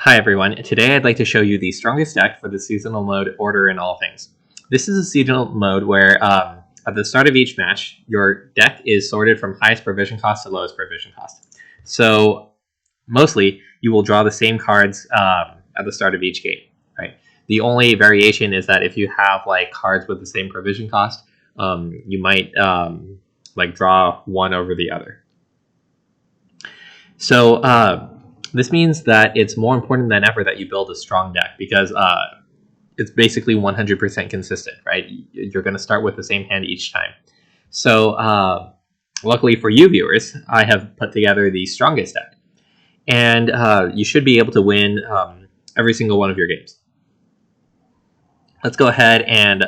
Hi everyone, today I'd like to show you the strongest deck for the seasonal mode Order in All Things. This is a seasonal mode where at the start of each match, your deck is sorted from highest provision cost to lowest provision cost. So mostly you will draw the same cards at the start of each game, right? The only variation is that if you have like cards with the same provision cost, you might like draw one over the other. So this means that it's more important than ever that you build a strong deck because it's basically 100% consistent, right? You're going to start with the same hand each time. So luckily for you viewers, I have put together the strongest deck. And you should be able to win every single one of your games. Let's go ahead and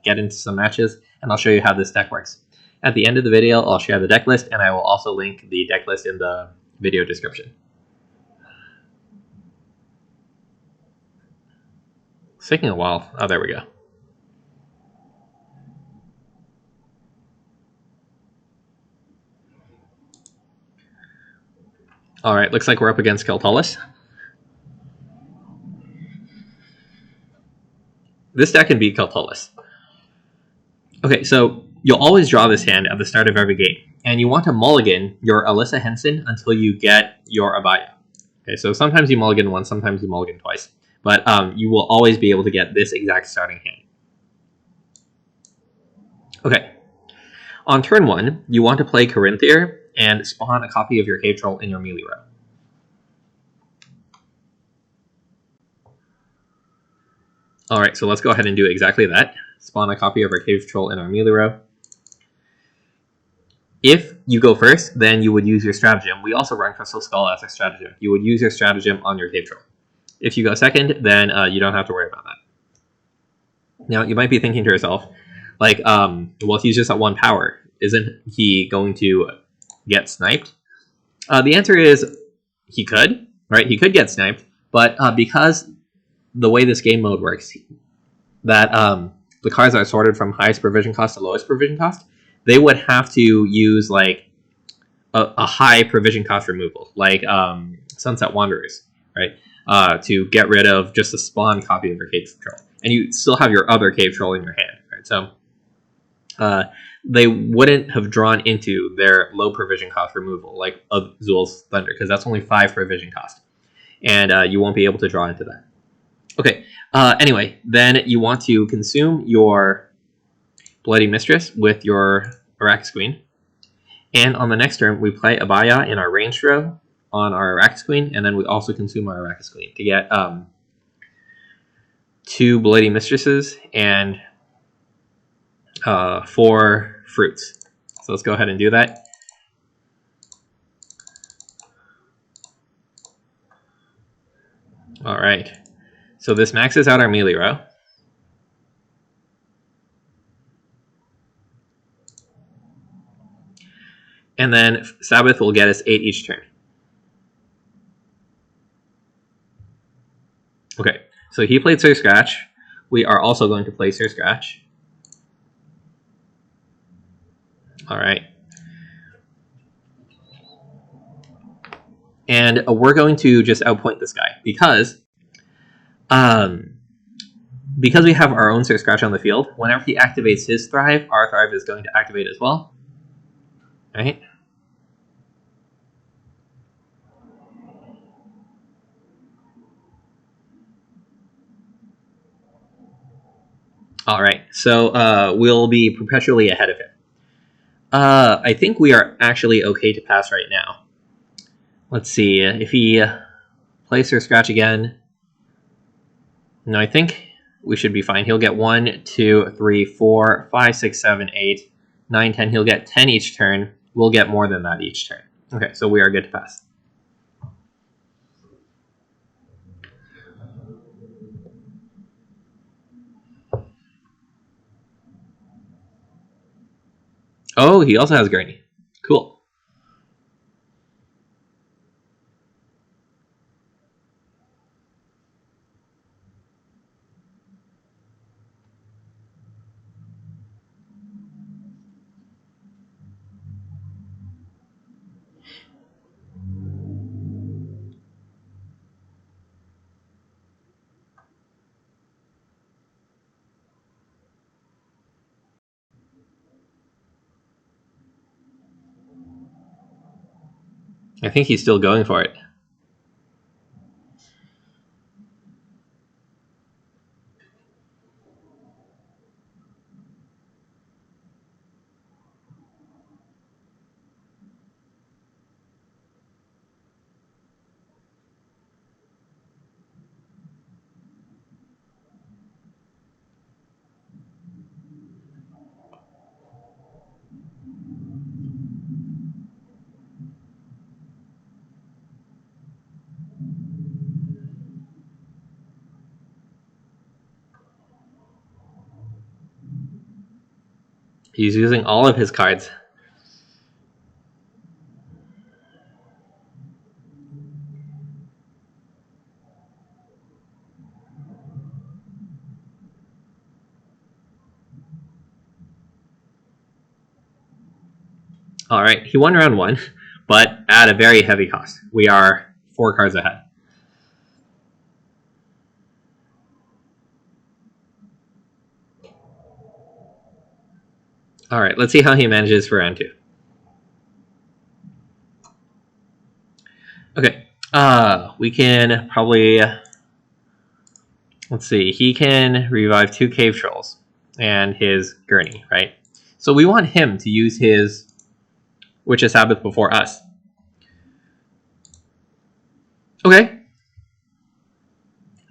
get into some matches, and I'll show you how this deck works. At the end of the video, I'll share the deck list, and I will also link the deck list in the video description. It's taking a while. Oh, there we go. All right, looks like we're up against Effortless. This deck can beat Effortless. Okay, so you'll always draw this hand at the start of every game, and you want to mulligan your Alyssa Henson until you get your Abaya. Okay, so sometimes you mulligan once, sometimes you mulligan twice, but you will always be able to get this exact starting hand. Okay, on turn 1, you want to play Corinthier and spawn a copy of your Cave Troll in your melee row. Alright, so let's go ahead and do exactly that. Spawn a copy of our Cave Troll in our melee row. If you go first, then you would use your stratagem. We also run Crystal Skull as a stratagem. You would use your stratagem on your Cave Troll. If you go second, then you don't have to worry about that. Now, you might be thinking to yourself, like, well, he's just at 1 power. Isn't he going to get sniped? The answer is he could, right? He could get sniped, but because the way this game mode works, that the cards are sorted from highest provision cost to lowest provision cost, they would have to use like a high provision cost removal, like Sunset Wanderers, right? To get rid of just a spawn copy of your Cave Troll. And you still have your other Cave Troll in your hand, right? So they wouldn't have drawn into their low provision cost removal, like of Zul's Thunder, because that's only 5 provision cost. And you won't be able to draw into that. Okay, anyway, then you want to consume your Bloody Mistress with your Arrakis Queen. And on the next turn, we play Abaya in our ranged row on our Arrakis Queen, and then we also consume our Arrakis Queen to get 2 Bloody Mistresses and 4 fruits. So let's go ahead and do that. All right, so this maxes out our melee row. And then Sabbath will get us 8 each turn. Okay, so he played Sir Scratch. We are also going to play Sir Scratch. All right. And we're going to just outpoint this guy because we have our own Sir Scratch on the field. Whenever he activates his Thrive, our Thrive is going to activate as well. All right. All right, so we'll be perpetually ahead of him. I think we are actually okay to pass right now. Let's see, if he plays Sir Scratch again. No, I think we should be fine. He'll get 1, 2, 3, 4, 5, 6, 7, 8, 9, 10. He'll get 10 each turn. We'll get more than that each turn. Okay, so we are good to pass. Oh, he also has Gurney. Cool. I think he's still going for it. He's using all of his cards. All right, he won round 1, but at a very heavy cost. We are 4 cards ahead. All right, let's see how he manages for round 2. Okay, we can probably, let's see, he can revive 2 cave trolls and his gurney, right? So we want him to use his Witch's Sabbath before us. Okay,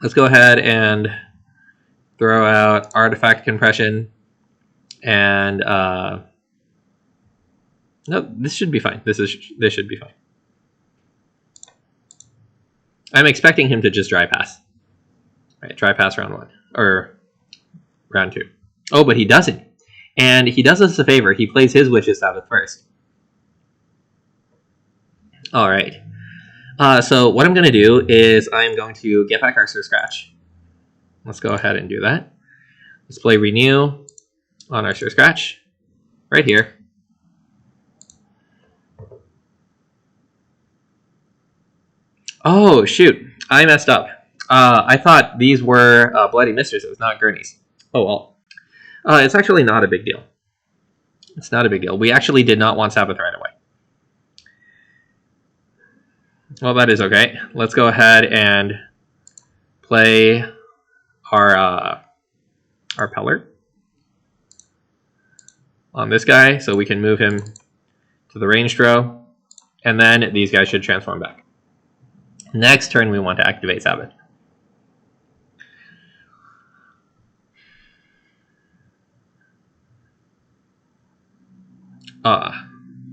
let's go ahead and throw out Artifact Compression, and no, this should be fine. This should be fine. I'm expecting him to just dry pass. Right, dry pass round 1 or round 2. Oh, but he doesn't, and he does us a favor. He plays his Witch's Sabbath first. All right. So what I'm going to do is I'm going to get back our Sir Scratch. Let's go ahead and do that. Let's play Renew on our Sir Scratch right here. Oh, shoot. I messed up. I thought these were Bloody Mistresses, not Gurneys. Oh, well. It's actually not a big deal. It's not a big deal. We actually did not want Sabbath right away. Well, that is okay. Let's go ahead and play our Peller on this guy so we can move him to the ranged row. And then these guys should transform back. Next turn, we want to activate Sabbath.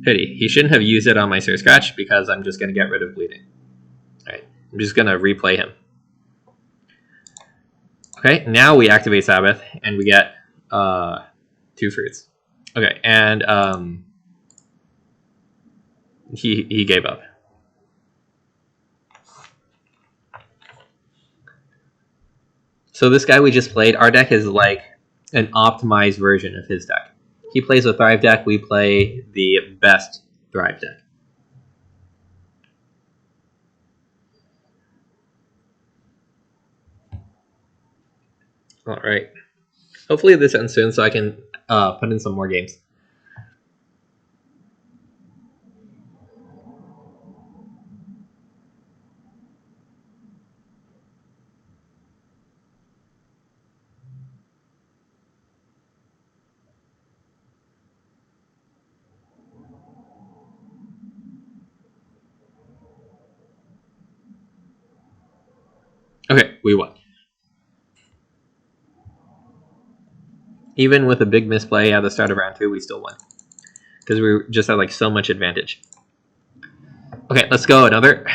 Pity. He shouldn't have used it on my Sir Scratch because I'm just going to get rid of bleeding. Alright, I'm just going to replay him. Okay, now we activate Sabbath and we get 2 fruits. Okay, and he gave up. So this guy we just played, our deck is like an optimized version of his deck. He plays a Thrive deck, we play the best Thrive deck. All right. Hopefully this ends soon so I can put in some more games. Okay, we won. Even with a big misplay at the start of round 2, we still won. Because we just had like so much advantage. Okay, let's go another.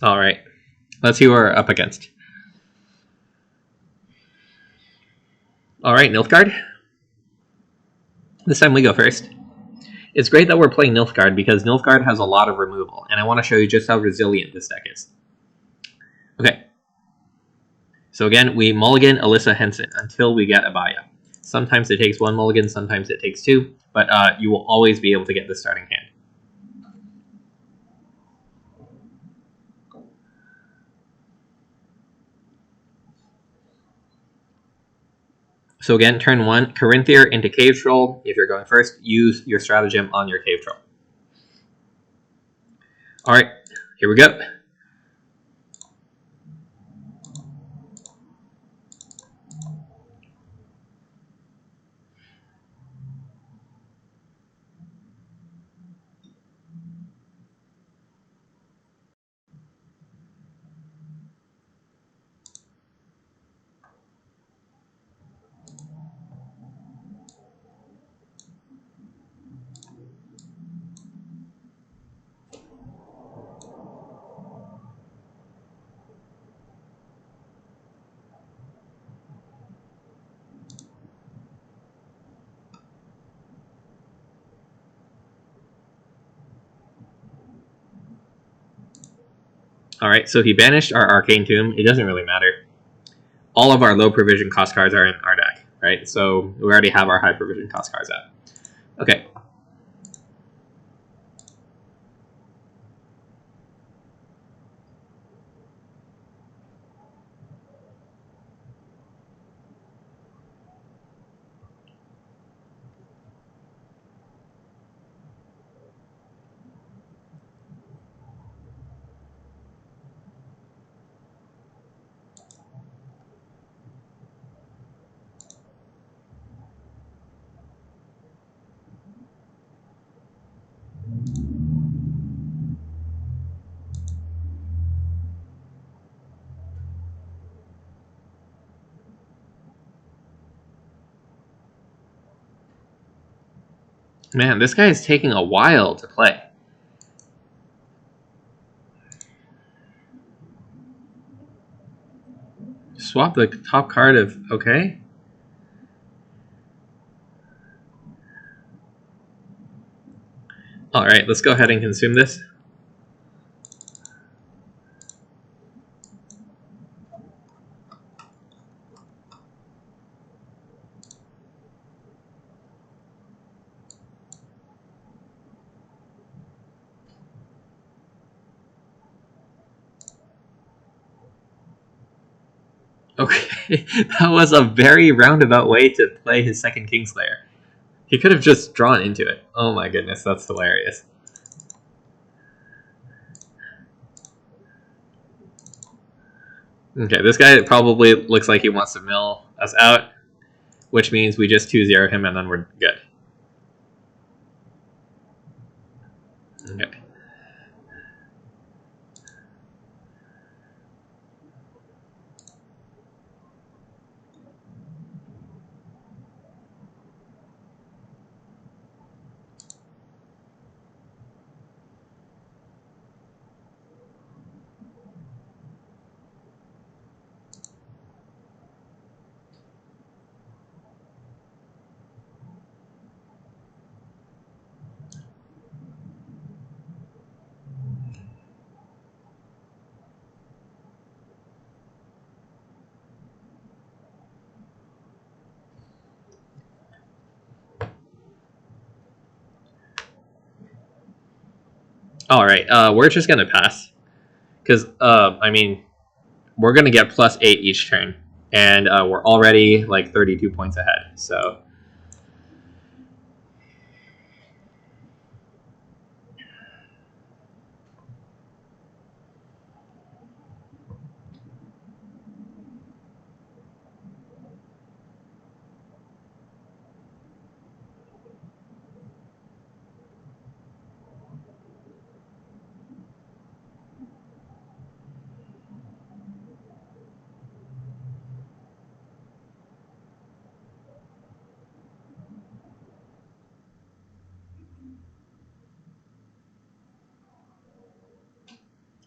All right, let's see who we're up against. All right, Nilfgaard. This time we go first. It's great that we're playing Nilfgaard because Nilfgaard has a lot of removal, and I want to show you just how resilient this deck is. Okay. So again, we mulligan Alyssa Henson until we get Abaya. Sometimes it takes one mulligan, sometimes it takes two, but you will always be able to get the starting hand. So again, turn 1, Corinthier into Cave Troll. If you're going first, use your stratagem on your Cave Troll. Alright, here we go. Alright, so he banished our Arcane Tomb. It doesn't really matter. All of our low provision cost cards are in our deck, right? So we already have our high provision cost cards out. Okay. Man, this guy is taking a while to play. Swap the top card of... Okay. Alright, let's go ahead and consume this. Okay, that was a very roundabout way to play his second Kingslayer. He could have just drawn into it. Oh my goodness, that's hilarious. Okay, this guy probably looks like he wants to mill us out, which means we just 2-0 him and then we're good. Okay. Alright, we're just gonna pass. Because, I mean, we're gonna get +8 each turn. And we're already like 32 points ahead, so...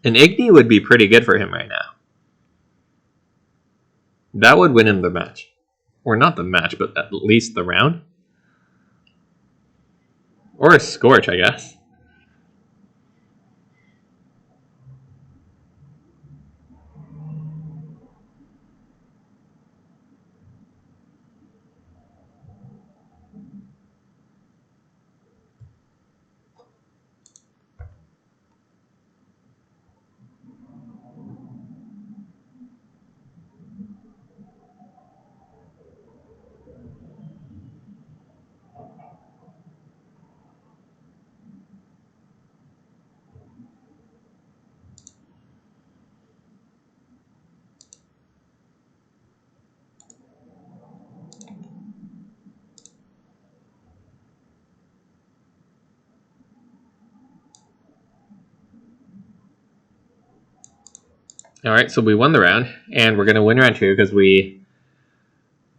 An Igni would be pretty good for him right now. That would win him the match. or not the match, but at least the round. Or a Scorch, I guess. Alright, so we won the round, and we're going to win round 2 because we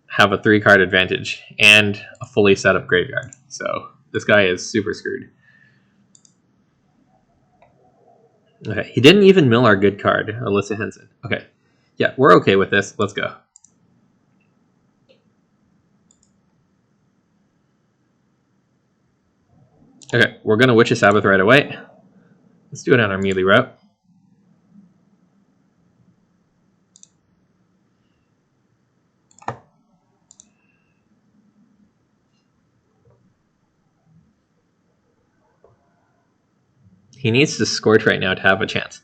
have a 3-card advantage and a fully set up graveyard. So this guy is super screwed. Okay, he didn't even mill our good card, Alyssa Henson. Okay, yeah, we're okay with this. Let's go. Okay, we're going to Witch's Sabbath right away. Let's do it on our melee route. He needs to Scorch right now to have a chance.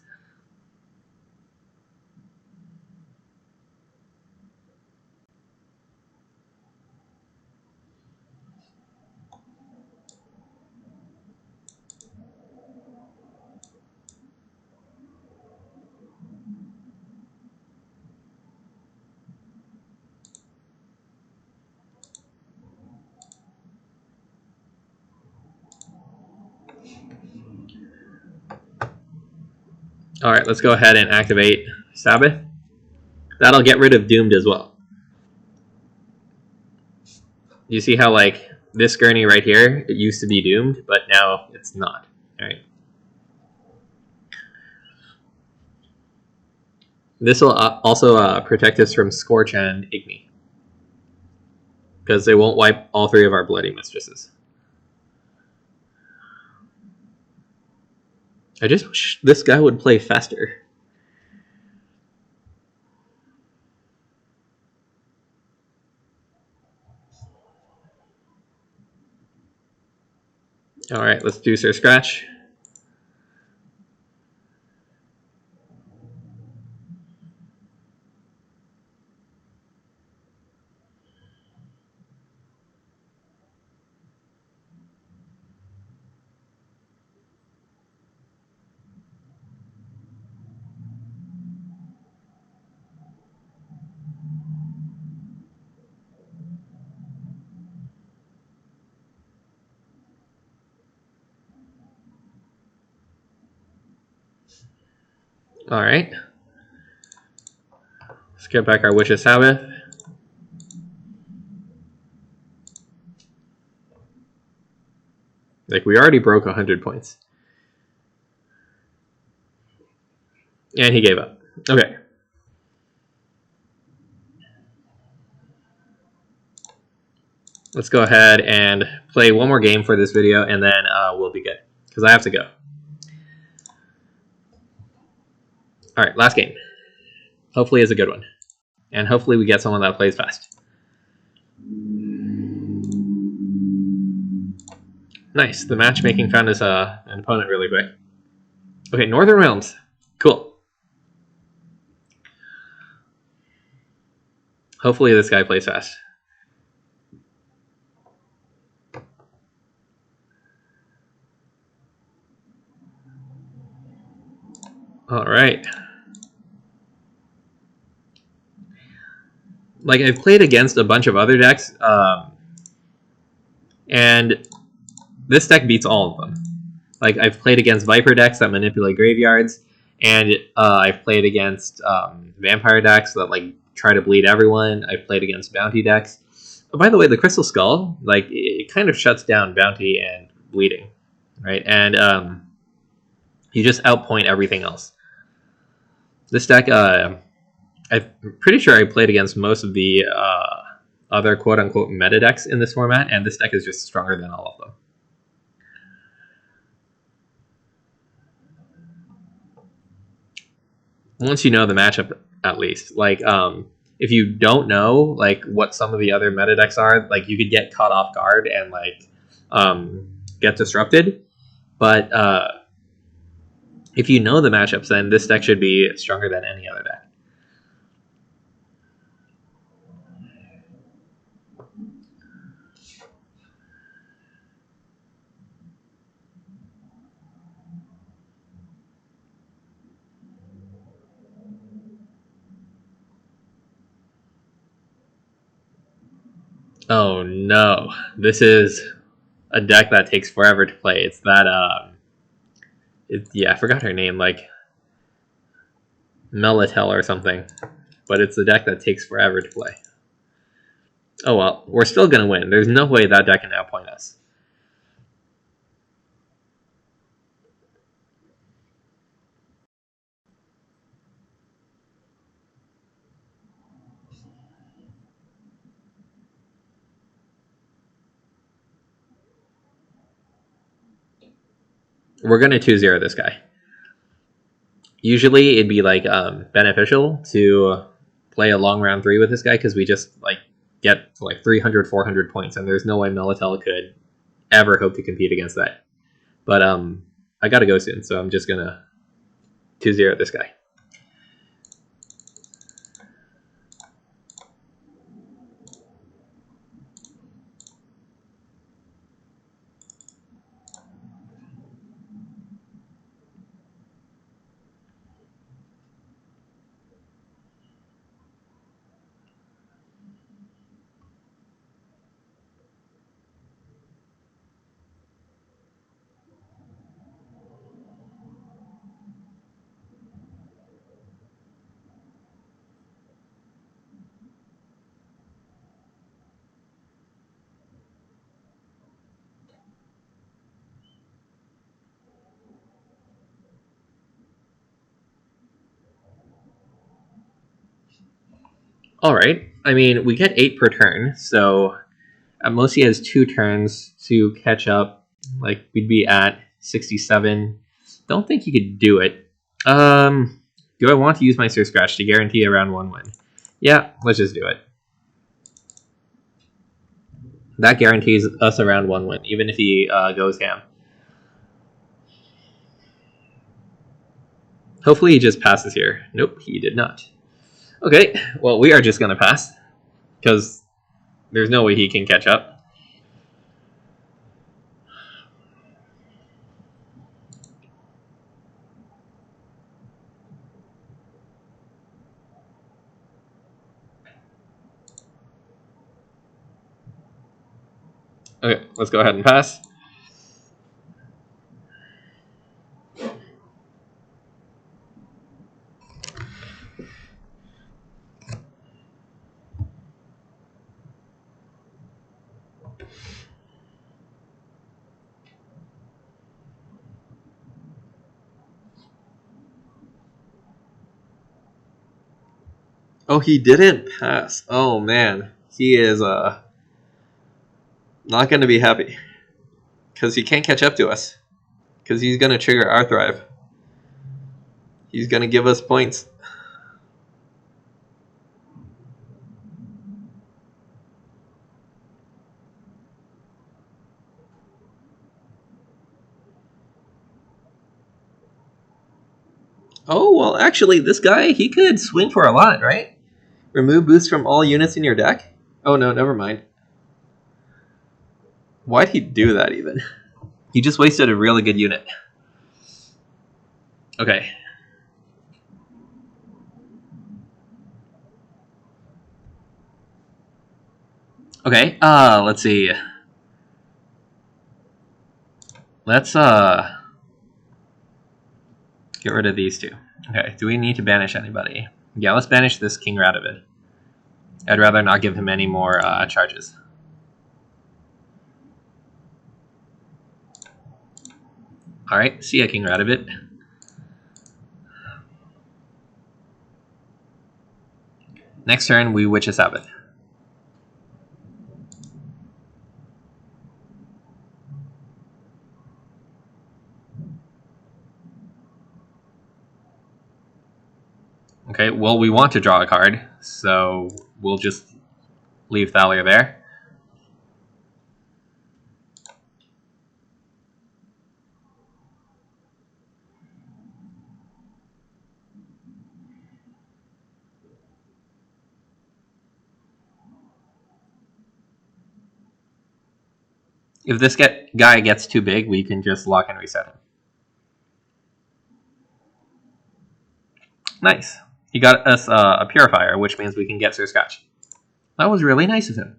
Alright, let's go ahead and activate Sabbath. That'll get rid of Doomed as well. You see how, like, this gurney right here, it used to be Doomed, but now it's not. Alright. This will also protect us from Scorch and Igni, because they won't wipe all 3 of our Bloody Mistresses. I just wish this guy would play faster. Alright, let's do Sir Scratch. Alright. Let's get back our Witch's Sabbath. Like, we already broke 100 points. And he gave up. Okay. Let's go ahead and play one more game for this video, and then we'll be good, because I have to go. Alright, last game. Hopefully it's a good one. And hopefully we get someone that plays fast. Nice. The matchmaking found us an opponent really quick. Okay, Northern Realms. Cool. Hopefully this guy plays fast. Alright. Like, I've played against a bunch of other decks, and this deck beats all of them. Like, I've played against Viper decks that manipulate graveyards, and I've played against Vampire decks that, like, try to bleed everyone. I've played against Bounty decks. Oh, by the way, the Crystal Skull, like, it kind of shuts down Bounty and bleeding, right? And you just outpoint everything else. This deck, I'm pretty sure I played against most of the other quote-unquote meta decks in this format, and this deck is just stronger than all of them. Once you know the matchup, at least. Like, if you don't know, like, what some of the other meta decks are, like, you could get caught off guard and, like, get disrupted. But if you know the matchups, then this deck should be stronger than any other deck. Oh no, this is a deck that takes forever to play. It's that, yeah, I forgot her name, like Melitel or something. But it's a deck that takes forever to play. Oh well, we're still gonna win. There's no way that deck can outpoint us. We're gonna 2-0 this guy. Usually it'd be like beneficial to play a long round 3 with this guy because we just like get to like 300, 400 points, and there's no way Melitel could ever hope to compete against that. But I gotta go soon, so I'm just gonna 2-0 this guy. All right. I mean, we get 8 per turn, so at most he has 2 turns to catch up. Like, we'd be at 67. Don't think he could do it. Do I want to use my Sir Scratch to guarantee a round 1 win? Yeah, let's just do it. That guarantees us a round 1 win, even if he goes ham. Hopefully he just passes here. Nope, he did not. Okay, well, we are just going to pass, because there's no way he can catch up. Okay, let's go ahead and pass. Oh, he didn't pass. Oh, man. He is not going to be happy. Because he can't catch up to us. Because he's going to trigger our Thrive. He's going to give us points. Oh, well, actually, this guy, he could swing for a lot, right? Remove boost from all units in your deck? Oh, no, never mind. Why'd he do that, even? He just wasted a really good unit. Okay. Okay, let's see. Let's, get rid of these two. Okay, do we need to banish anybody? Yeah, let's banish this King Radovid. I'd rather not give him any more charges. Alright, see ya, King Radovid. Next turn, we Witch's Sabbath. Okay, well, we want to draw a card, so we'll just leave Thalia there. If this guy gets too big, we can just lock and reset him. Nice. He got us a purifier, which means we can get Sir Scratch. That was really nice of him.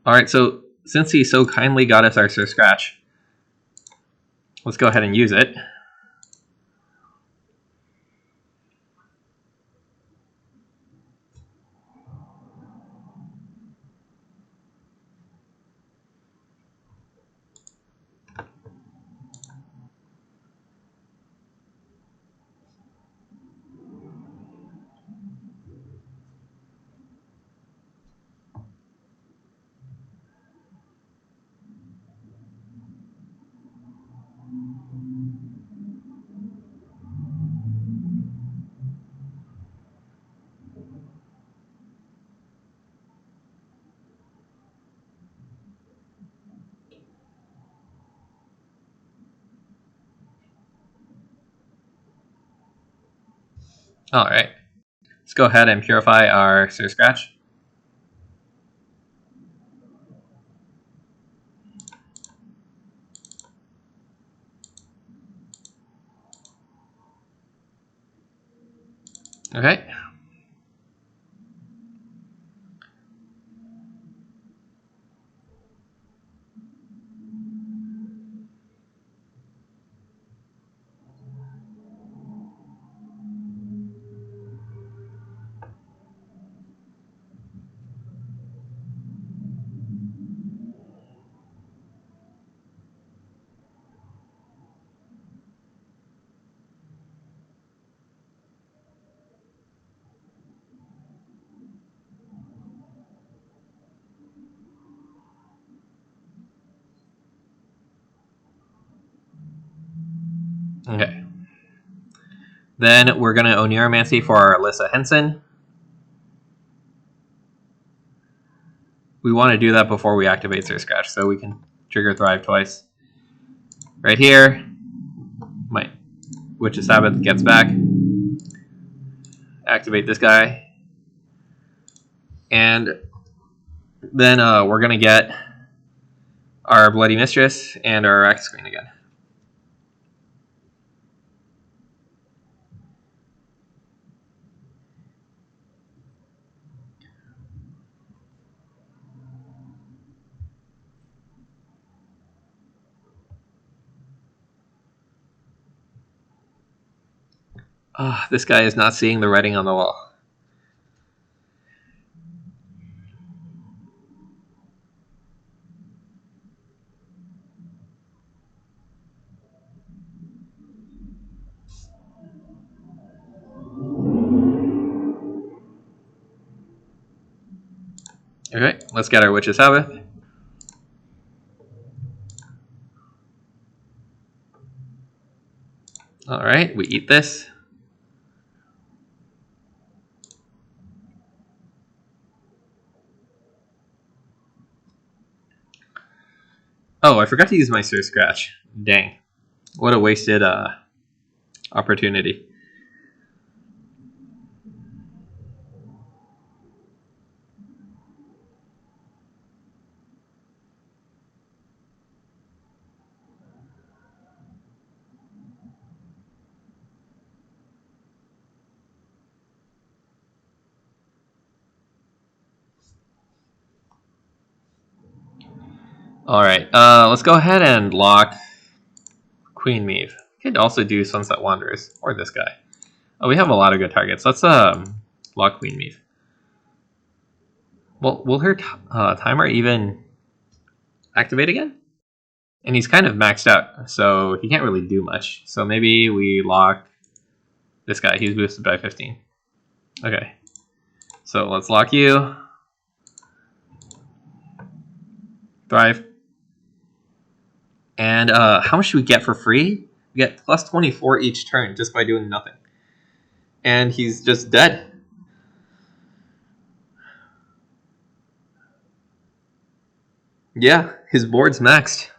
Alright, so since he so kindly got us our Sir Scratch, let's go ahead and use it. Alright. Let's go ahead and purify our Sir Scratch. Okay. Okay. Then we're going to Oneiromancy for our Alyssa Henson. We want to do that before we activate Sir Scratch, so we can trigger Thrive twice. Right here, my Witch's Sabbath gets back. Activate this guy. And then we're going to get our Bloody Mistress and our Rack Screen again. This guy is not seeing the writing on the wall. Okay, let's get our Witch's Sabbath. Alright, we eat this. Oh, I forgot to use my Sir Scratch. Dang. What a wasted opportunity. Alright, let's go ahead and lock Queen Meave. We could also do Sunset Wanderers, or this guy. Oh, we have a lot of good targets. Let's lock Queen Meave. Well, will her timer even activate again? And he's kind of maxed out, so he can't really do much. So maybe we lock this guy. He's boosted by 15. Okay. So let's lock you. Thrive. And how much do we get for free? We get plus 24 each turn just by doing nothing. And he's just dead. Yeah, his board's maxed.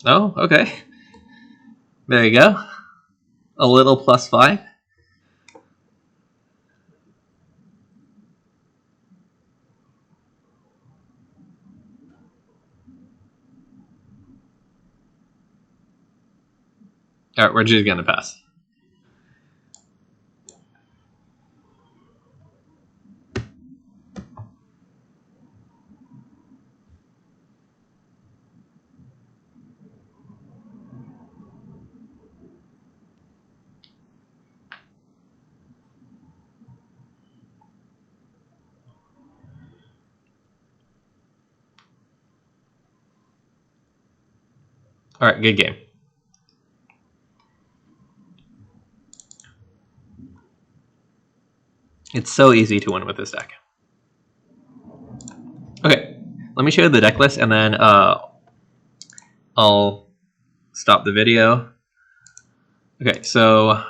Oh, okay. There you go. A little plus 5. Alright, we're just gonna pass. Alright, good game. It's so easy to win with this deck. Okay, let me show you the deck list and then I'll stop the video. Okay, so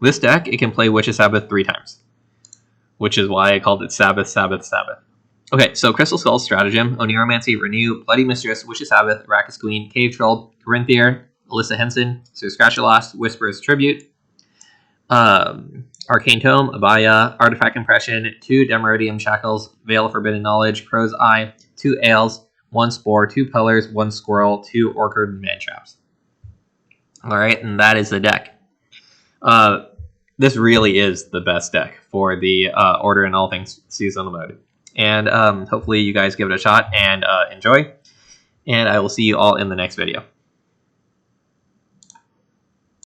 this deck, it can play Witch's Sabbath 3 times, which is why I called it Sabbath, Sabbath, Sabbath. Okay, so Crystal Skull, Stratagem, Oniromancy, Renew, Bloody Mistress, Witch's Sabbath, Arrakis Queen, Cave Troll, Corinthier, Alyssa Henson, Sir Scratchalast, Whisperer's Tribute, Arcane Tome, Abaya, Artifact Impression, 2 Demerodium Shackles, Veil of Forbidden Knowledge, Crow's Eye, 2 Ales, 1 Spore, 2 Pillars, 1 Squirrel, 2 Orchard, and Man Traps. Alright, and that is the deck. This really is the best deck for the Order and All Things seasonal mode. And hopefully you guys give it a shot and enjoy. And I will see you all in the next video.